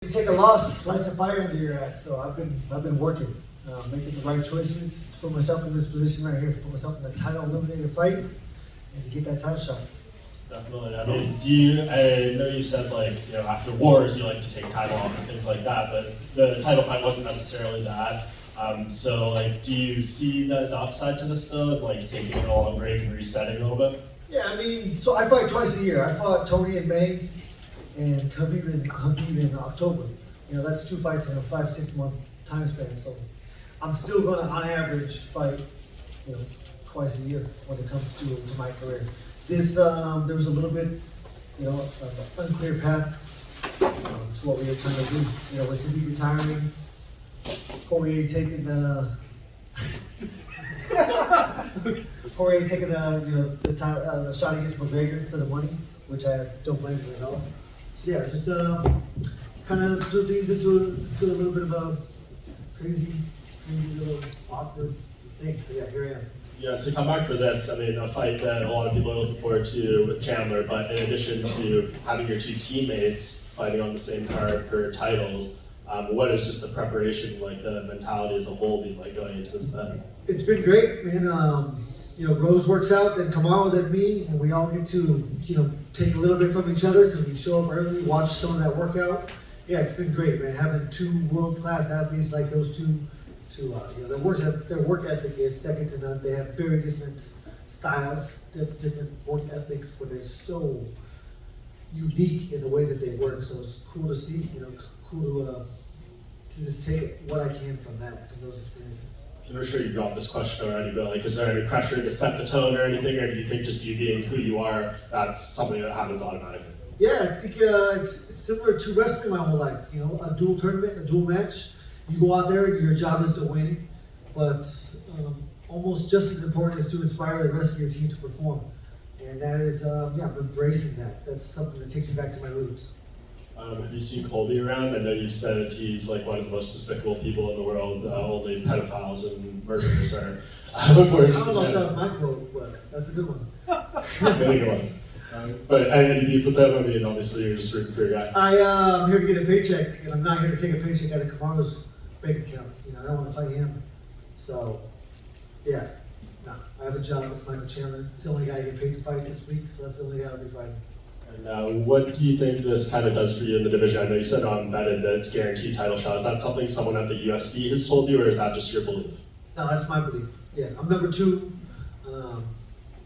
You take a loss, lights a fire under your ass. So I've been working, making the right choices to put myself in this position right here, to put myself in a title eliminator fight, and to get that title shot. Definitely. I mean, I know you said after wars you like to take time off and things like that, but the title fight wasn't necessarily that. So do you see the upside to this though, taking a long break and resetting a little bit? Yeah, I mean, so I fight twice a year. I fought Tony in May and Habib in October. That's 2 fights in a 5-6 month time span. So I'm still gonna, on average, fight, twice a year when it comes to my career. This, there was a little bit, of unclear path to what we were trying to do. With Habib retiring, Poirier taking the the shot against McGregor for the money, which I don't blame him at all. So yeah, just kind of threw things into a little bit of a crazy little awkward thing. So yeah, here I am. Yeah, to come back for this, I mean, a fight that a lot of people are looking forward to with Chandler, but in addition to having your two teammates fighting on the same card for titles, what is just the preparation, the mentality as a whole be like going into this event? It's been great, man. Rose works out, then Kamaru, then me, and we all get to, take a little bit from each other because we show up early, watch some of that workout. Yeah, it's been great, man. Having two world-class athletes like those two, their work ethic is second to none. They have very different styles, different work ethics, but they're so unique in the way that they work. So it's cool to see, cool to just take what I can from those experiences. I'm sure you've got this question already, but is there any pressure to set the tone or anything, or do you think just you being who you are, that's something that happens automatically? Yeah, I think it's similar to wrestling my whole life. A dual tournament, a dual match. You go out there, your job is to win, but almost just as important is to inspire the rest of your team to perform. And that is, I'm embracing that. That's something that takes me back to my roots. Have you seen Colby around? I know you've said he's one of the most despicable people in the world. Only pedophiles and murderers are. I don't know if that was my quote, but that's a good one. Really good one. But any beef with them? I mean, obviously you're just rooting for your guy. I'm here to get a paycheck, and I'm not here to take a paycheck out of Kamaru's bank account. I don't want to fight him. So, yeah, no, I have a job. It's Michael Chandler. It's the only guy I get paid to fight this week, so that's the only guy I'll be fighting. And what do you think this kind of does for you in the division? I know you said on Betted that it's guaranteed title shot. Is that something someone at the UFC has told you, or is that just your belief? No, that's my belief. Yeah, I'm number 2.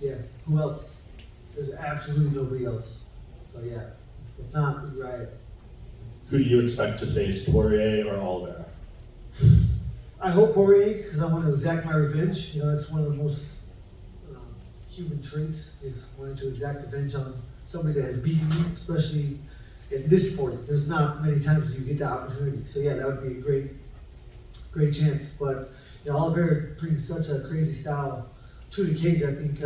Yeah, who else? There's absolutely nobody else. So yeah, if not, we riot. Who do you expect to face, Poirier or Oliveira? I hope Poirier, because I want to exact my revenge. That's one of the most human traits, is wanting to exact revenge on somebody that has beaten you, especially in this sport. There's not many times you get the opportunity. So yeah, that would be a great chance. But Oliveira brings such a crazy style to the cage. I think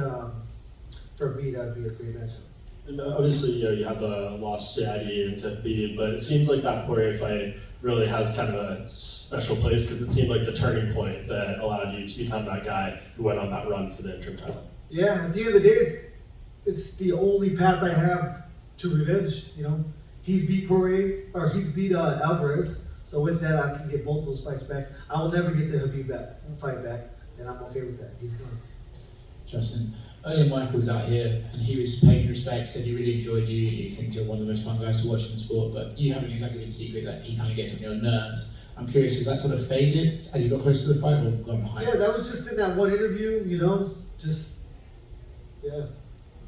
for me that would be a great matchup. And obviously, you had the loss to Eddie and to Habib, but it seems like that Poirier fight really has kind of a special place because it seemed like the turning point that allowed you to become that guy who went on that run for the interim title. Yeah, at the end of the day, it's the only path I have to revenge. He's beat Poirier, or he's beat Alvarez. So with that, I can get both those fights back. I will never get the Habib fight back, and I'm okay with that. He's gone. Justin, earlier Michael was out here, and he was paying respect, said he really enjoyed you, he thinks you're one of the most fun guys to watch in the sport, but you haven't exactly been secret that he kind of gets on your nerves. I'm curious, has that sort of faded as you got closer to the fight, or gone behind? Yeah, that was just in that one interview, yeah.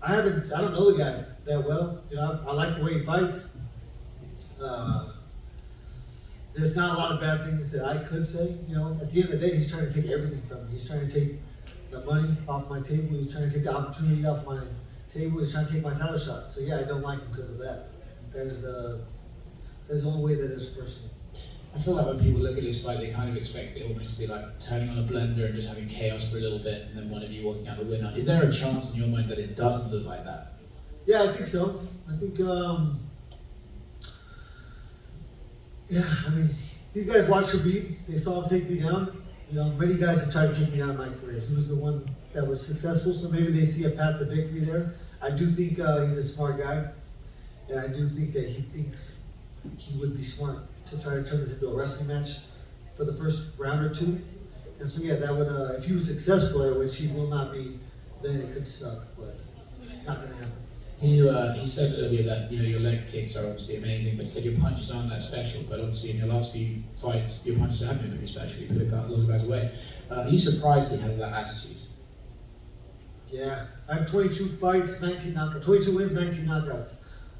I don't know the guy that well. I like the way he fights. There's not a lot of bad things that I could say. At the end of the day, he's trying to take everything from me. He's trying to take the money off my table. He's trying to take the opportunity off my table. He's trying to take my title shot. So yeah, I don't like him because of that. That's the only way that it's personal. I feel like when people look at this fight, they kind of expect it almost to be like turning on a blender and just having chaos for a little bit, and then one of you walking out the winner. Is there a chance in your mind that it doesn't look like that? Yeah, I think so. I think, these guys watched Habib. They saw him take me down. Many guys have tried to take me down in my career. He was the one that was successful, so maybe they see a path to victory there. I do think he's a smart guy, and I do think that he thinks he would be smart. to try to turn this into a wrestling match for the first round or two. And so yeah, that would, if he was successful at it, which he will not be, then it could suck, but not gonna happen. He said earlier that your leg kicks are obviously amazing, but he said your punches aren't that special. But obviously in your last few fights, your punches have been pretty special. You put a lot of guys away. Are you surprised he has that attitude? Yeah, I have 22 fights, 19 knockouts, 22 wins, 19 knockouts.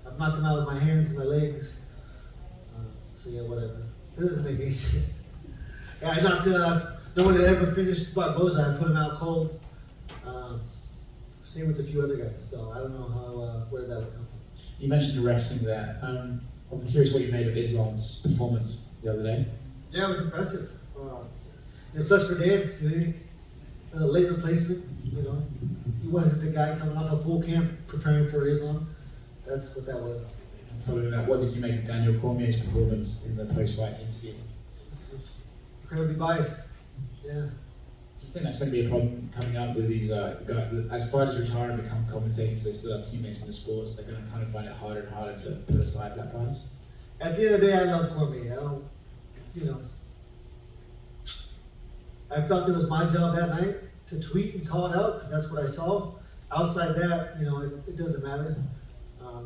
I've knocked them out with my hands and my legs. So yeah, whatever. That doesn't make any sense. Yeah, I knocked no one had ever finished Barboza. I put him out cold. Same with a few other guys. So I don't know where that would come from. You mentioned the wrestling there. I'm curious what you made of Islam's performance the other day. Yeah, it was impressive. It sucks for Dan. Late replacement. He wasn't the guy coming off a full camp preparing for Islam. That's what that was. And following that, what did you make of Daniel Cormier's performance in the post-fight interview? Incredibly biased. Yeah. Do you think that's going to be a problem coming up with these as fighters retire and become commentators? They still have teammates in the sports. They're going to kind of find it harder and harder to put aside that bias. At the end of the day, I love Cormier. I don't, I felt it was my job that night to tweet and call it out because that's what I saw. Outside that, it doesn't matter.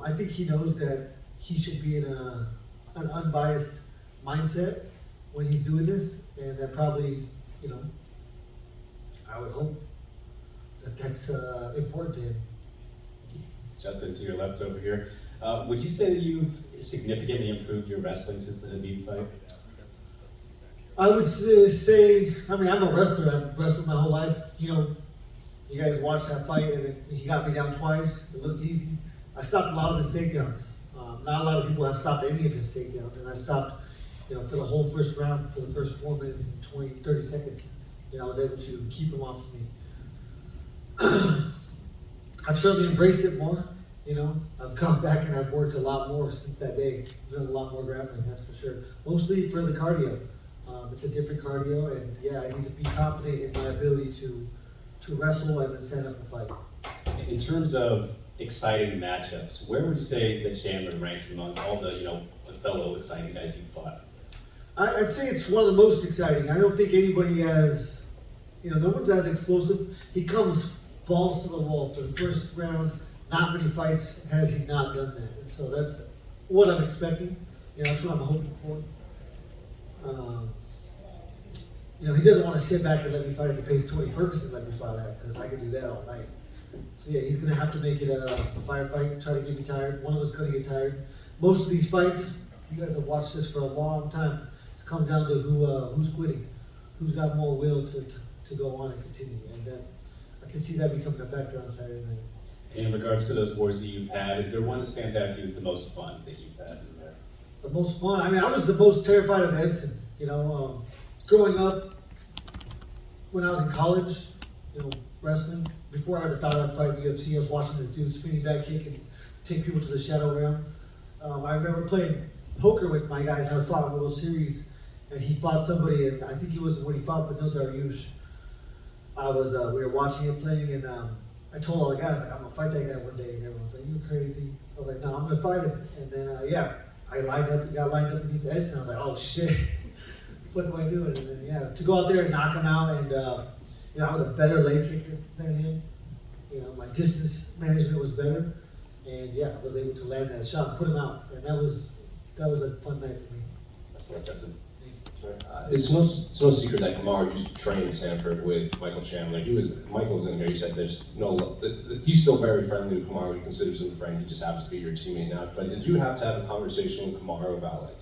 I think he knows that he should be in an unbiased mindset when he's doing this, and that probably, I would hope that that's important to him. Justin, to your left over here. Would you say that you've significantly improved your wrestling since the Habib fight? I would say, I'm a wrestler. I've wrestled my whole life. You guys watched that fight, and he got me down twice. It looked easy. I stopped a lot of his takedowns. Not a lot of people have stopped any of his takedowns, and I stopped, for the whole first round, for the first 4 minutes and 30 seconds. I was able to keep him off of me. I've certainly embraced it more. I've come back and I've worked a lot more since that day. I've done a lot more grappling, that's for sure. Mostly for the cardio. It's a different cardio, and yeah, I need to be confident in my ability to wrestle and then stand up and fight. In terms of exciting matchups, where would you say that Chandler ranks among all the fellow exciting guys you fought? I'd say it's one of the most exciting. I don't think anybody has, no one's as explosive. He comes balls to the wall for the first round. Not many fights has he not done that. And so that's what I'm expecting. That's what I'm hoping for. He doesn't want to sit back and let me fight at the pace Tony Ferguson let me fight at, because I can do that all night. So yeah, he's going to have to make it a firefight, try to get me tired. One of us is going to get tired. Most of these fights, you guys have watched this for a long time. It's come down to who's quitting, who's got more will to go on and continue. And then I can see that becoming a factor on Saturday night. In regards to those wars that you've had, is there one that stands out to you as the most fun that you've had in there? The most fun? I was the most terrified of Edson. Growing up, when I was in college, wrestling, before I ever thought I'd fight in the UFC, I was watching this dude spinning back kick and take people to the shadow realm. I remember playing poker with my guys. I fought in World Series, and he fought somebody, and I think it was when he fought Benil Dariush. We were watching him playing, and I told all the guys, I'm gonna fight that guy one day, and everyone's like, "You're crazy." I was like, "No, I'm gonna fight him." And then, I got lined up against Edson. I was like, "Oh shit, what am I doing?" And then, to go out there and knock him out, and I was a better leg kicker than him. My distance management was better, and I was able to land that shot and put him out, and that was a fun night for me. That's what Justin. It's no secret that Kamaru used to train in Sanford with Michael Chandler. Michael was in here. He said there's no. He's still very friendly with Kamaru. He considers him a friend. He just happens to be your teammate now. But did you have to have a conversation with Kamaru about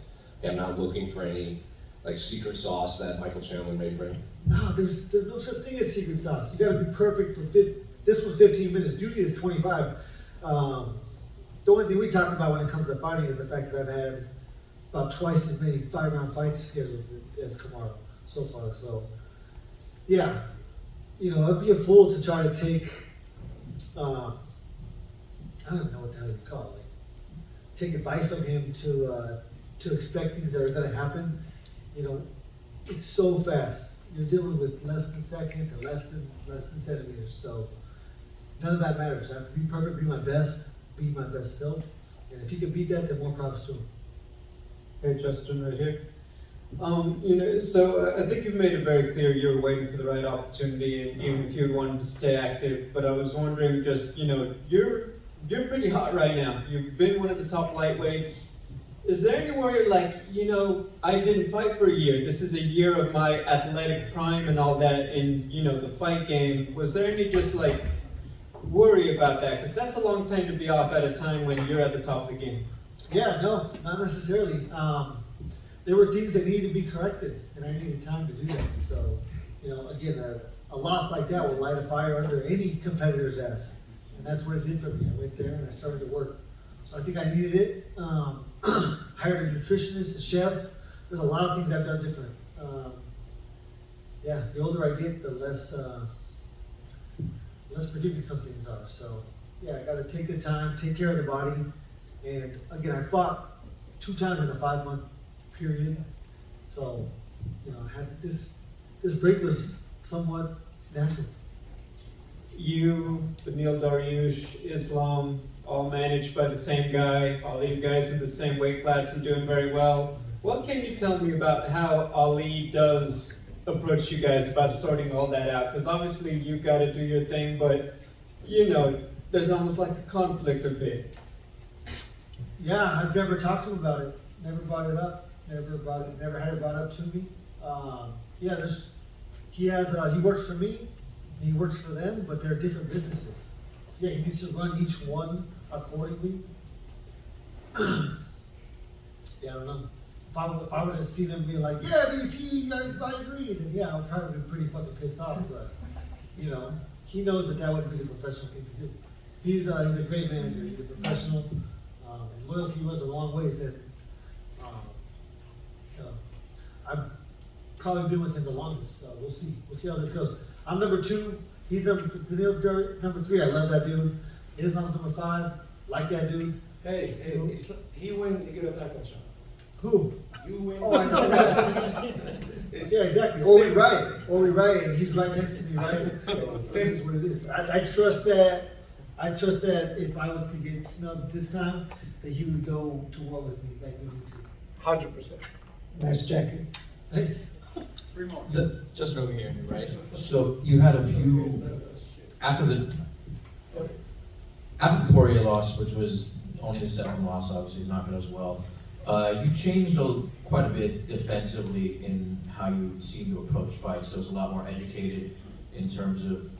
hey, I'm not looking for any secret sauce that Michael Chandler may bring? No, there's no such thing as secret sauce. You got to be perfect for This was 15 minutes. Usually it's 25. The only thing we talked about when it comes to fighting is the fact that I've had about twice as many 5-round fights scheduled as Kamaru so far. So, I'd be a fool to try to take, I don't even know what the hell you call it, take advice from him to expect things that are going to happen. It's so fast. You're dealing with less than seconds and less than centimeters. So none of that matters. I have to be perfect, be my best self. And if he can beat that, then more props to him. Hey, Justin, right here. So I think you've made it very clear you were waiting for the right opportunity, and even if you wanted to stay active. But I was wondering, just you're pretty hot right now. You've been one of the top lightweights. Is there anywhere you're like, I didn't fight for a year. This is a year of my athletic prime and all that, and the fight game. Was there any just like worry about that? Because that's a long time to be off at a time when you're at the top of the game. Yeah, no, not necessarily. There were things that needed to be corrected, and I needed time to do that. So, again, a loss like that will light a fire under any competitor's ass, and that's what it did for me. I went there and I started to work. So I think I needed it. Hired a nutritionist, a chef. There's a lot of things I've done different. The older I get, the less forgiving some things are. So, I got to take the time, take care of the body. And again, I fought 2 times in a 5-month period. So, I had this break was somewhat natural. You, Benil Dariush, Islam, all managed by the same guy, all you guys in the same weight class and doing very well. What can you tell me about how Ali does approach you guys about sorting all that out? Because obviously you've got to do your thing, but there's almost like a conflict a bit. Yeah, I've never talked to him about it. Never brought it up. Never had it brought up to me. He works for me, and he works for them, but they're different businesses. So he needs to run each one accordingly. I don't know. If I were to see them be like, I agree, then I would probably be pretty fucking pissed off. But he knows that wouldn't be the professional thing to do. He's a great manager. He's a professional. And loyalty runs a long ways. And I've probably been with him the longest. So we'll see. We'll see how this goes. I'm number 2. He's Benil's number 3. I love that dude. Islam's number 5. Like that dude. Hey, he wins, you get a tackle shot. Who? You win. Oh, I know that. Yeah, exactly. Or we right, and he's right next to me, right? So it is what it is. I trust that. I trust that if I was to get snubbed this time, that he would go to war with me like we need to. 100%. Nice jacket. Thank you. Just over here, right? So you had a few after the Poirier loss, which was only the 2nd loss, obviously not good as well. You changed quite a bit defensively in how you seem to approach fights. So it's a lot more educated in terms of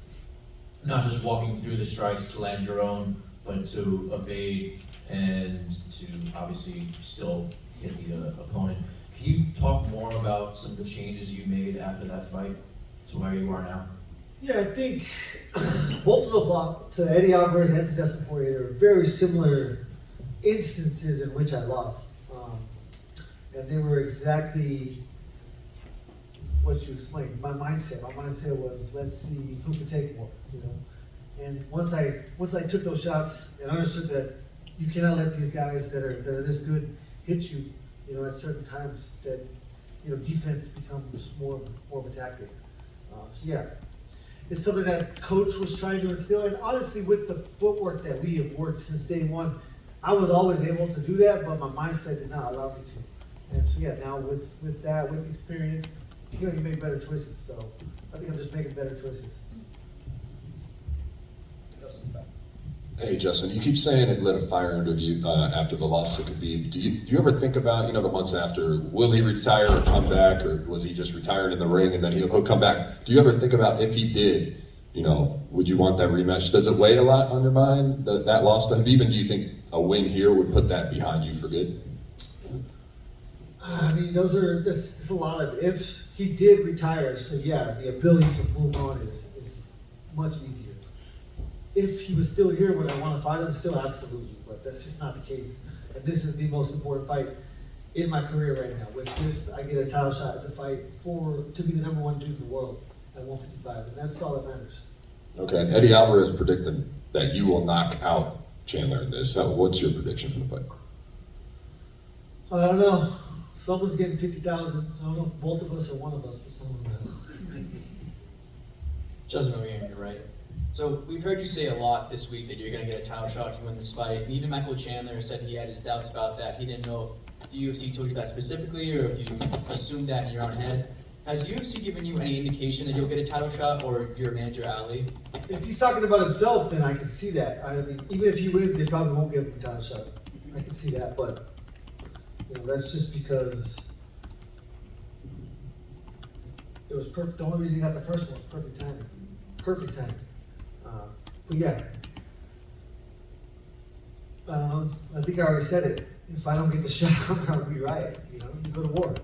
not just walking through the strikes to land your own, but to evade and to obviously still hit the opponent. Can you talk more about some of the changes you made after that fight to where you are now? Yeah, I think both of those to Eddie Alvarez and to Dustin Poirier are very similar instances in which I lost. And they were exactly what you explained. My mindset was, let's see who can take more, And once I took those shots and understood that you cannot let these guys that are this good hit you, at certain times, that defense becomes more of a tactic. It's something that coach was trying to instill, and honestly, with the footwork that we have worked since day one, I was always able to do that, but my mindset did not allow me to. And so now with that, with experience, you make better choices. So I think I'm just making better choices. Hey Justin, you keep saying it lit a fire under you after the loss to Khabib. Do you ever think about, the months after, will he retire or come back, or was he just retired in the ring and then he'll come back? Do you ever think about if he did, would you want that rematch? Does it weigh a lot on your mind, that loss to Khabib, and do you think a win here would put that behind you for good? I mean, that's a lot of ifs. He did retire, so the ability to move on is much easier. If he was still here, would I want to fight him? Still, absolutely, but that's just not the case. And this is the most important fight in my career right now. With this, I get a title shot to fight to be the number 1 dude in the world at 155, and that's all that matters. Okay, and Eddie Alvarez predicted that you will knock out Chandler in this. So what's your prediction for the fight? I don't know. Someone's getting 50,000. I don't know if both of us or one of us, but someone will. Justin over here, right? So we've heard you say a lot this week that you're going to get a title shot if you win this fight. And even Michael Chandler said he had his doubts about that. He didn't know the UFC told you that specifically, or if you assumed that in your own head. Has UFC given you any indication that you'll get a title shot, or your manager Ali? If he's talking about himself, then I can see that. I mean, even if he wins, they probably won't give him a title shot. I can see that, but that's just because it was perfect. The only reason he got the first one was perfect timing. Perfect timing. But yeah, I don't know. I think I already said it. If I don't get the shot, I'll be riot. You go to war.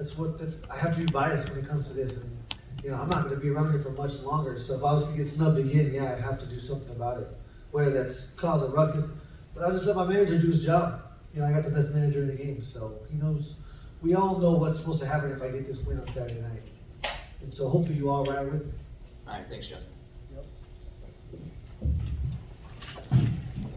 I have to be biased when it comes to this, and I'm not going to be around here for much longer. So if I was to get snubbed again, yeah, I have to do something about it. Whether that's cause a ruckus, but I'll just let my manager do his job. I got the best manager in the game, so he knows. We all know what's supposed to happen if I get this win on Saturday night, and so hopefully you all ride with me. All right, thanks, Justin.